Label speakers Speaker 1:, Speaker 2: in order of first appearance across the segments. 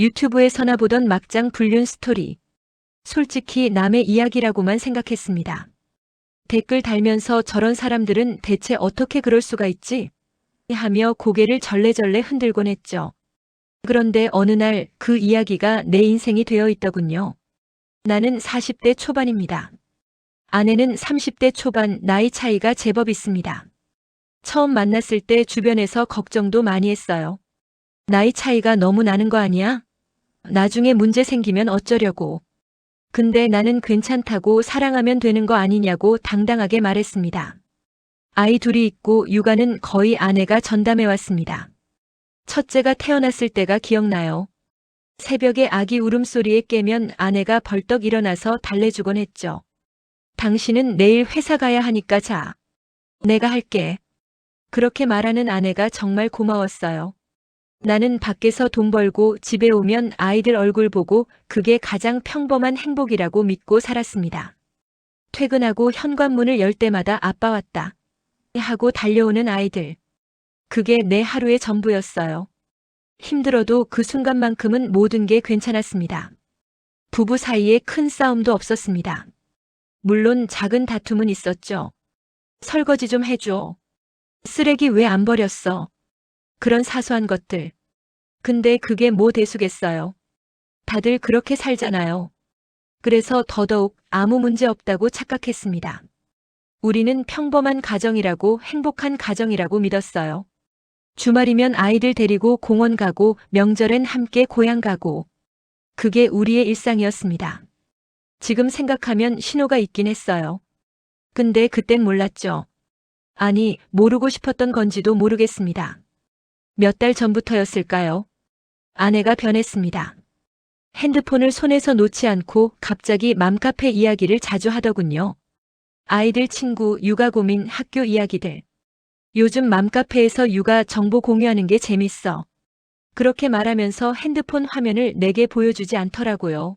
Speaker 1: 유튜브에서나 보던 막장 불륜 스토리. 솔직히 남의 이야기라고만 생각했습니다. 댓글 달면서 저런 사람들은 대체 어떻게 그럴 수가 있지? 하며 고개를 절레절레 흔들곤 했죠. 그런데 어느 날 그 이야기가 내 인생이 되어 있더군요. 나는 40대 초반입니다. 아내는 30대 초반, 나이 차이가 제법 있습니다. 처음 만났을 때 주변에서 걱정도 많이 했어요. 나이 차이가 너무 나는 거 아니야? 나중에 문제 생기면 어쩌려고. 근데 나는 괜찮다고, 사랑하면 되는 거 아니냐고 당당하게 말했습니다. 아이 둘이 있고 육아는 거의 아내가 전담해 왔습니다. 첫째가 태어났을 때가 기억나요. 새벽에 아기 울음소리에 깨면 아내가 벌떡 일어나서 달래주곤 했죠. 당신은 내일 회사 가야 하니까 자. 내가 할게. 그렇게 말하는 아내가 정말 고마웠어요. 나는 밖에서 돈 벌고 집에 오면 아이들 얼굴 보고 그게 가장 평범한 행복이라고 믿고 살았습니다. 퇴근하고 현관문을 열 때마다 아빠 왔다 하고 달려오는 아이들. 그게 내 하루의 전부였어요. 힘들어도 그 순간만큼은 모든 게 괜찮았습니다. 부부 사이에 큰 싸움도 없었습니다. 물론 작은 다툼은 있었죠. 설거지 좀 해줘. 쓰레기 왜 안 버렸어? 그런 사소한 것들. 근데 그게 뭐 대수겠어요. 다들 그렇게 살잖아요. 그래서 더더욱 아무 문제 없다고 착각했습니다. 우리는 평범한 가정이라고, 행복한 가정이라고 믿었어요. 주말이면 아이들 데리고 공원 가고, 명절엔 함께 고향 가고. 그게 우리의 일상이었습니다. 지금 생각하면 신호가 있긴 했어요. 근데 그땐 몰랐죠. 아니, 모르고 싶었던 건지도 모르겠습니다. 몇 달 전부터였을까요? 아내가 변했습니다. 핸드폰을 손에서 놓지 않고 갑자기 맘카페 이야기를 자주 하더군요. 아이들 친구, 육아 고민, 학교 이야기들. 요즘 맘카페에서 육아 정보 공유하는 게 재밌어. 그렇게 말하면서 핸드폰 화면을 내게 보여주지 않더라고요.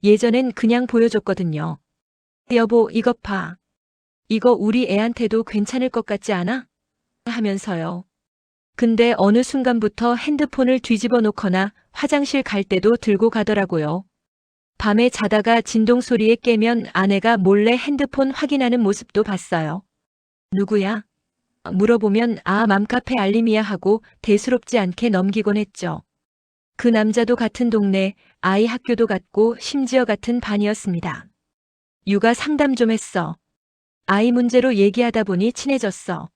Speaker 1: 예전엔 그냥 보여줬거든요. 여보, 이것 봐. 이거 우리 애한테도 괜찮을 것 같지 않아? 하면서요. 근데 어느 순간부터 핸드폰을 뒤집어 놓거나 화장실 갈 때도 들고 가더라고요. 밤에 자다가 진동 소리에 깨면 아내가 몰래 핸드폰 확인하는 모습도 봤어요. 누구야? 물어보면 아, 맘카페 알림이야 하고 대수롭지 않게 넘기곤 했죠. 그 남자도 같은 동네, 아이 학교도 같고 심지어 같은 반이었습니다. 육아 상담 좀 했어. 아이 문제로 얘기하다 보니 친해졌어.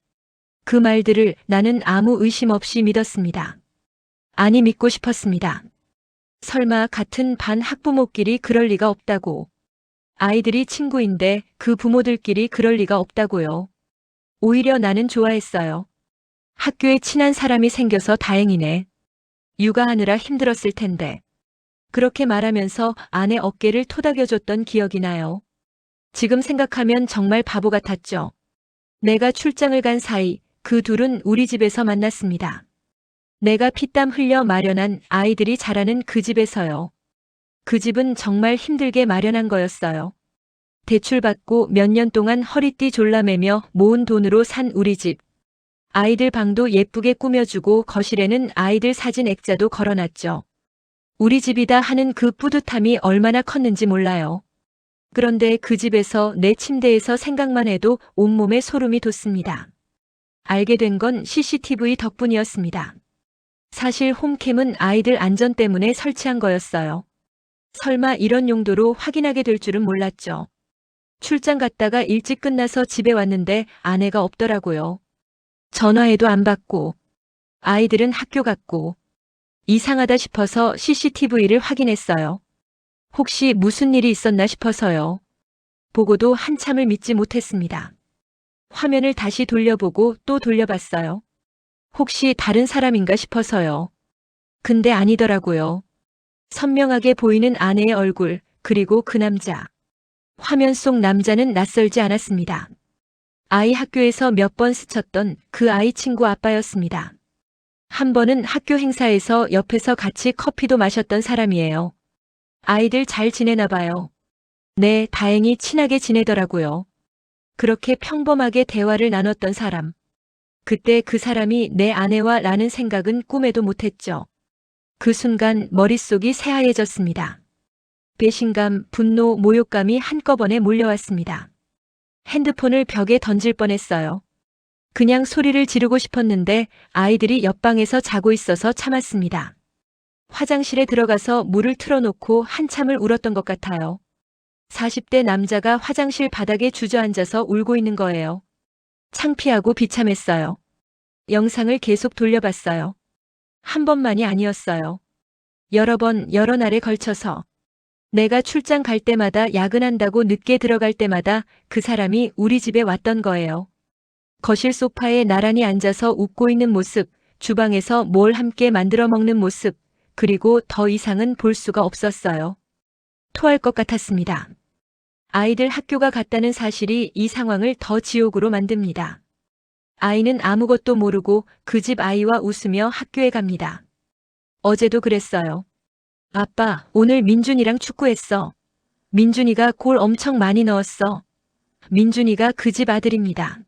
Speaker 1: 그 말들을 나는 아무 의심 없이 믿었습니다. 아니, 믿고 싶었습니다. 설마 같은 반 학부모끼리 그럴 리가 없다고. 아이들이 친구인데 그 부모들끼리 그럴 리가 없다고요. 오히려 나는 좋아했어요. 학교에 친한 사람이 생겨서 다행이네. 육아하느라 힘들었을 텐데. 그렇게 말하면서 아내 어깨를 토닥여줬던 기억이 나요. 지금 생각하면 정말 바보 같았죠. 내가 출장을 간 사이 그 둘은 우리 집에서 만났습니다. 내가 피땀 흘려 마련한 아이들이 자라는 그 집에서요. 그 집은 정말 힘들게 마련한 거였어요. 대출받고 몇 년 동안 허리띠 졸라매며 모은 돈으로 산 우리 집. 아이들 방도 예쁘게 꾸며주고 거실에는 아이들 사진 액자도 걸어놨죠. 우리 집이다 하는 그 뿌듯함이 얼마나 컸는지 몰라요. 그런데 그 집에서 내 침대에서 생각만 해도 온몸에 소름이 돋습니다. 알게 된 건 CCTV 덕분이었습니다. 사실 홈캠은 아이들 안전 때문에 설치한 거였어요. 설마 이런 용도로 확인하게 될 줄은 몰랐죠. 출장 갔다가 일찍 끝나서 집에 왔는데 아내가 없더라고요. 전화해도 안 받고, 아이들은 학교 갔고, 이상하다 싶어서 CCTV를 확인했어요. 혹시 무슨 일이 있었나 싶어서요. 보고도 한참을 믿지 못했습니다. 화면을 다시 돌려보고 또 돌려봤어요. 혹시 다른 사람인가 싶어서요. 근데 아니더라고요. 선명하게 보이는 아내의 얼굴, 그리고 그 남자. 화면 속 남자는 낯설지 않았습니다. 아이 학교에서 몇 번 스쳤던 그 아이 친구 아빠였습니다. 한 번은 학교 행사에서 옆에서 같이 커피도 마셨던 사람이에요. 아이들 잘 지내나 봐요. 네, 다행히 친하게 지내더라고요. 그렇게 평범하게 대화를 나눴던 사람. 그때 그 사람이 내 아내와 라는 생각은 꿈에도 못했죠. 그 순간 머릿속이 새하얘졌습니다. 배신감, 분노, 모욕감이 한꺼번에 몰려왔습니다. 핸드폰을 벽에 던질 뻔했어요. 그냥 소리를 지르고 싶었는데 아이들이 옆방에서 자고 있어서 참았습니다. 화장실에 들어가서 물을 틀어놓고 한참을 울었던 것 같아요. 40대 남자가 화장실 바닥에 주저앉아서 울고 있는 거예요. 창피하고 비참했어요. 영상을 계속 돌려봤어요. 한 번만이 아니었어요. 여러 번, 여러 날에 걸쳐서. 내가 출장 갈 때마다 야근한다고 늦게 들어갈 때마다 그 사람이 우리 집에 왔던 거예요. 거실 소파에 나란히 앉아서 웃고 있는 모습, 주방에서 뭘 함께 만들어 먹는 모습, 그리고 더 이상은 볼 수가 없었어요. 토할 것 같았습니다. 아이들 학교가 갔다는 사실이 이 상황을 더 지옥으로 만듭니다. 아이는 아무것도 모르고 그 집 아이와 웃으며 학교에 갑니다. 어제도 그랬어요. 아빠, 오늘 민준이랑 축구했어. 민준이가 골 엄청 많이 넣었어. 민준이가 그 집 아들입니다.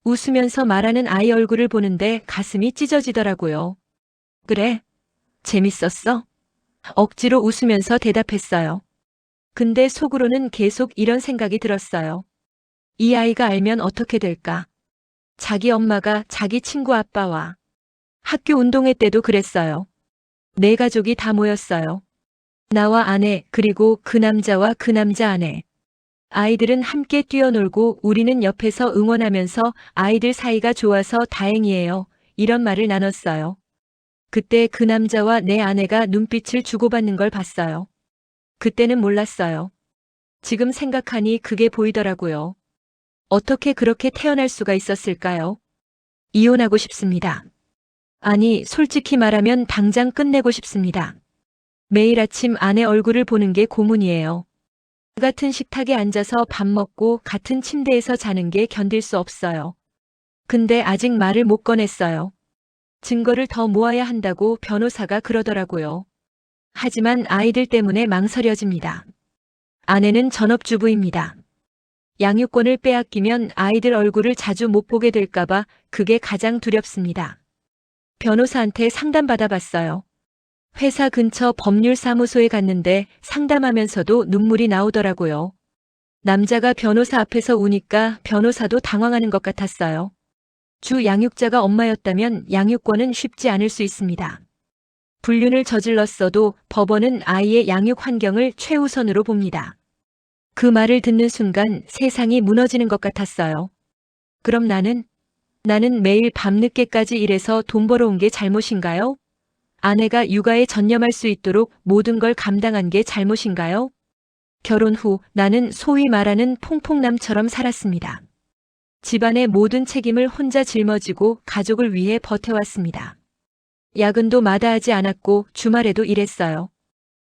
Speaker 1: 웃으면서 말하는 아이 얼굴을 보는데 가슴이 찢어지더라고요. 그래? 재밌었어? 억지로 웃으면서 대답했어요. 근데 속으로는 계속 이런 생각이 들었어요. 이 아이가 알면 어떻게 될까? 자기 엄마가 자기 친구 아빠와 학교 운동회 때도 그랬어요. 내 가족이 다 모였어요. 나와 아내, 그리고 그 남자와 그 남자 아내. 아이들은 함께 뛰어놀고 우리는 옆에서 응원하면서 아이들 사이가 좋아서 다행이에요. 이런 말을 나눴어요. 그때 그 남자와 내 아내가 눈빛을 주고받는 걸 봤어요. 그때는 몰랐어요. 지금 생각하니 그게 보이더라고요. 어떻게 그렇게 태어날 수가 있었을까요? 이혼하고 싶습니다. 아니, 솔직히 말하면 당장 끝내고 싶습니다. 매일 아침 아내 얼굴을 보는 게 고문이에요. 같은 식탁에 앉아서 밥 먹고 같은 침대에서 자는 게 견딜 수 없어요. 근데 아직 말을 못 꺼냈어요. 증거를 더 모아야 한다고 변호사가 그러더라고요. 하지만 아이들 때문에 망설여집니다. 아내는 전업주부입니다. 양육권을 빼앗기면 아이들 얼굴을 자주 못 보게 될까봐 그게 가장 두렵습니다. 변호사한테 상담받아봤어요. 회사 근처 법률사무소에 갔는데 상담하면서도 눈물이 나오더라고요. 남자가 변호사 앞에서 우니까 변호사도 당황하는 것 같았어요. 주 양육자가 엄마였다면 양육권은 쉽지 않을 수 있습니다. 불륜을 저질렀어도 법원은 아이의 양육 환경을 최우선으로 봅니다. 그 말을 듣는 순간 세상이 무너지는 것 같았어요. 그럼 나는 매일 밤늦게까지 일해서 돈 벌어온 게 잘못인가요? 아내가 육아에 전념할 수 있도록 모든 걸 감당한 게 잘못인가요? 결혼 후 나는 소위 말하는 퐁퐁남처럼 살았습니다. 집안의 모든 책임을 혼자 짊어지고 가족을 위해 버텨왔습니다. 야근도 마다하지 않았고 주말에도 일했어요.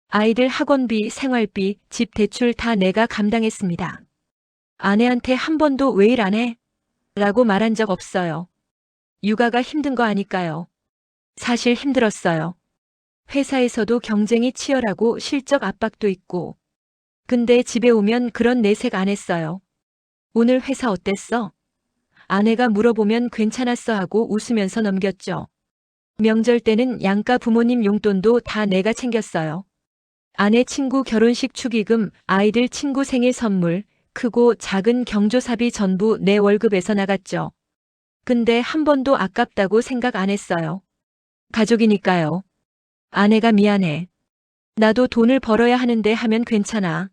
Speaker 1: 아이들 학원비, 생활비, 집 대출 다 내가 감당했습니다. 아내한테 한 번도 왜 일 안 해? 라고 말한 적 없어요. 육아가 힘든 거 아니까요. 사실 힘들었어요. 회사에서도 경쟁이 치열하고 실적 압박도 있고. 근데 집에 오면 그런 내색 안 했어요. 오늘 회사 어땠어? 아내가 물어보면 괜찮았어 하고 웃으면서 넘겼죠. 명절 때는 양가 부모님 용돈도 다 내가 챙겼어요. 아내 친구 결혼식 축의금, 아이들 친구 생일 선물, 크고 작은 경조사비 전부 내 월급에서 나갔죠. 근데 한 번도 아깝다고 생각 안 했어요. 가족이니까요. 아내가 미안해. 나도 돈을 벌어야 하는데 하면 괜찮아.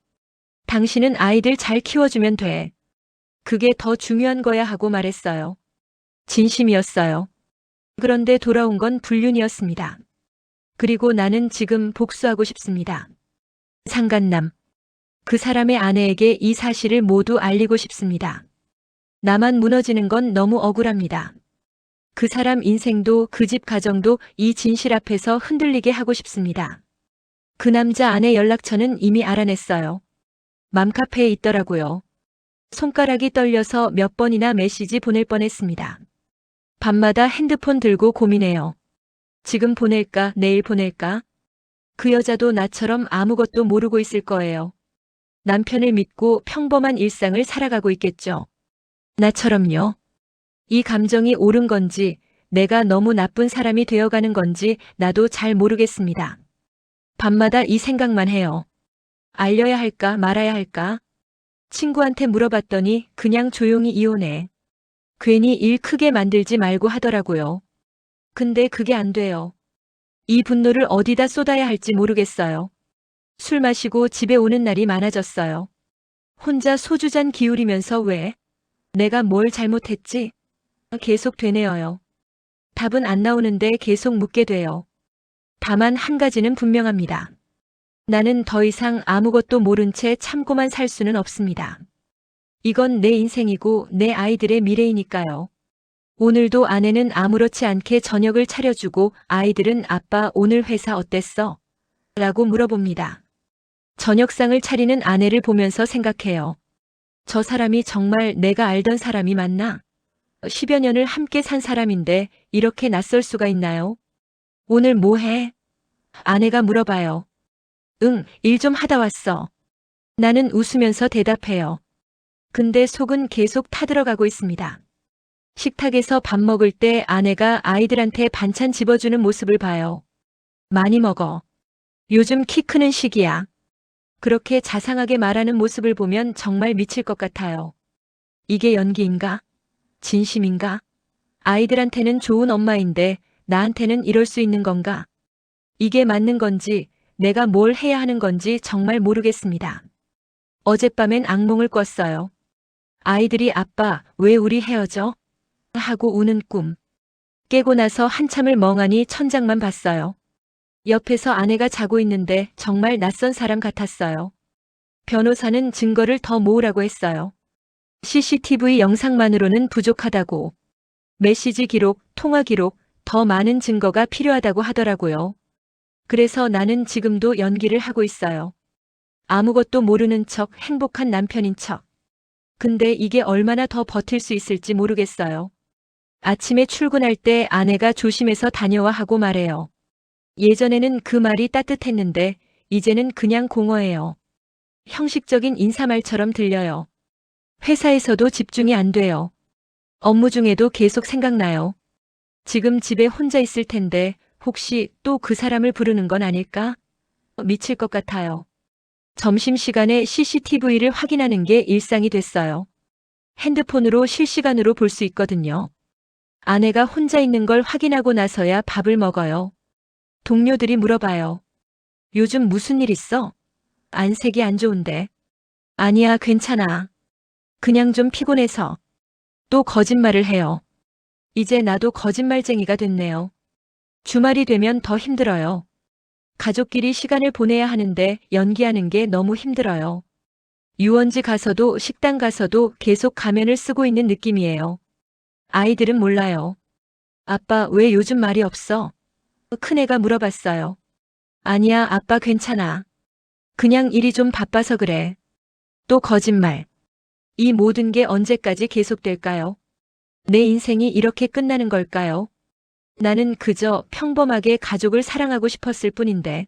Speaker 1: 당신은 아이들 잘 키워주면 돼. 그게 더 중요한 거야 하고 말했어요. 진심이었어요. 그런데 돌아온 건 불륜이었습니다. 그리고 나는 지금 복수하고 싶습니다. 상간남. 그 사람의 아내에게 이 사실을 모두 알리고 싶습니다. 나만 무너지는 건 너무 억울합니다. 그 사람 인생도 그 집 가정도 이 진실 앞에서 흔들리게 하고 싶습니다. 그 남자 아내 연락처는 이미 알아냈어요. 맘카페에 있더라고요. 손가락이 떨려서 몇 번이나 메시지 보낼 뻔했습니다. 밤마다 핸드폰 들고 고민해요. 지금 보낼까, 내일 보낼까? 그 여자도 나처럼 아무것도 모르고 있을 거예요. 남편을 믿고 평범한 일상을 살아가고 있겠죠. 나처럼요. 이 감정이 옳은 건지, 내가 너무 나쁜 사람이 되어가는 건지 나도 잘 모르겠습니다. 밤마다 이 생각만 해요. 알려야 할까 말아야 할까? 친구한테 물어봤더니 그냥 조용히 이혼해. 괜히 일 크게 만들지 말고 하더라고요. 근데 그게 안 돼요. 이 분노를 어디다 쏟아야 할지 모르겠어요. 술 마시고 집에 오는 날이 많아졌어요. 혼자 소주잔 기울이면서 왜? 내가 뭘 잘못했지? 계속 되뇌어요. 답은 안 나오는데 계속 묻게 돼요. 다만 한 가지는 분명합니다. 나는 더 이상 아무것도 모른 채 참고만 살 수는 없습니다. 이건 내 인생이고 내 아이들의 미래이니까요. 오늘도 아내는 아무렇지 않게 저녁을 차려주고 아이들은 아빠 오늘 회사 어땠어? 라고 물어봅니다. 저녁상을 차리는 아내를 보면서 생각해요. 저 사람이 정말 내가 알던 사람이 맞나? 10여 년을 함께 산 사람인데 이렇게 낯설 수가 있나요? 오늘 뭐 해? 아내가 물어봐요. 응, 일 좀 하다 왔어. 나는 웃으면서 대답해요. 근데 속은 계속 타들어가고 있습니다. 식탁에서 밥 먹을 때 아내가 아이들한테 반찬 집어주는 모습을 봐요. 많이 먹어. 요즘 키 크는 시기야. 그렇게 자상하게 말하는 모습을 보면 정말 미칠 것 같아요. 이게 연기인가? 진심인가? 아이들한테는 좋은 엄마인데 나한테는 이럴 수 있는 건가? 이게 맞는 건지 내가 뭘 해야 하는 건지 정말 모르겠습니다. 어젯밤엔 악몽을 꿨어요. 아이들이 아빠, 왜 우리 헤어져? 하고 우는 꿈. 깨고 나서 한참을 멍하니 천장만 봤어요. 옆에서 아내가 자고 있는데 정말 낯선 사람 같았어요. 변호사는 증거를 더 모으라고 했어요. CCTV 영상만으로는 부족하다고. 메시지 기록, 통화 기록, 더 많은 증거가 필요하다고 하더라고요. 그래서 나는 지금도 연기를 하고 있어요. 아무것도 모르는 척, 행복한 남편인 척. 근데 이게 얼마나 더 버틸 수 있을지 모르겠어요. 아침에 출근할 때 아내가 조심해서 다녀와 하고 말해요. 예전에는 그 말이 따뜻했는데 이제는 그냥 공허해요. 형식적인 인사말처럼 들려요. 회사에서도 집중이 안 돼요. 업무 중에도 계속 생각나요. 지금 집에 혼자 있을 텐데 혹시 또 그 사람을 부르는 건 아닐까? 미칠 것 같아요. 점심시간에 CCTV를 확인하는 게 일상이 됐어요. 핸드폰으로 실시간으로 볼 수 있거든요. 아내가 혼자 있는 걸 확인하고 나서야 밥을 먹어요. 동료들이 물어봐요. 요즘 무슨 일 있어? 안색이 안 좋은데. 아니야, 괜찮아. 그냥 좀 피곤해서. 또 거짓말을 해요. 이제 나도 거짓말쟁이가 됐네요. 주말이 되면 더 힘들어요. 가족끼리 시간을 보내야 하는데 연기하는 게 너무 힘들어요. 유원지 가서도 식당 가서도 계속 가면을 쓰고 있는 느낌이에요. 아이들은 몰라요. 아빠, 왜 요즘 말이 없어? 큰애가 물어봤어요. 아니야, 아빠 괜찮아. 그냥 일이 좀 바빠서 그래. 또 거짓말. 이 모든 게 언제까지 계속될까요? 내 인생이 이렇게 끝나는 걸까요? 나는 그저 평범하게 가족을 사랑하고 싶었을 뿐인데.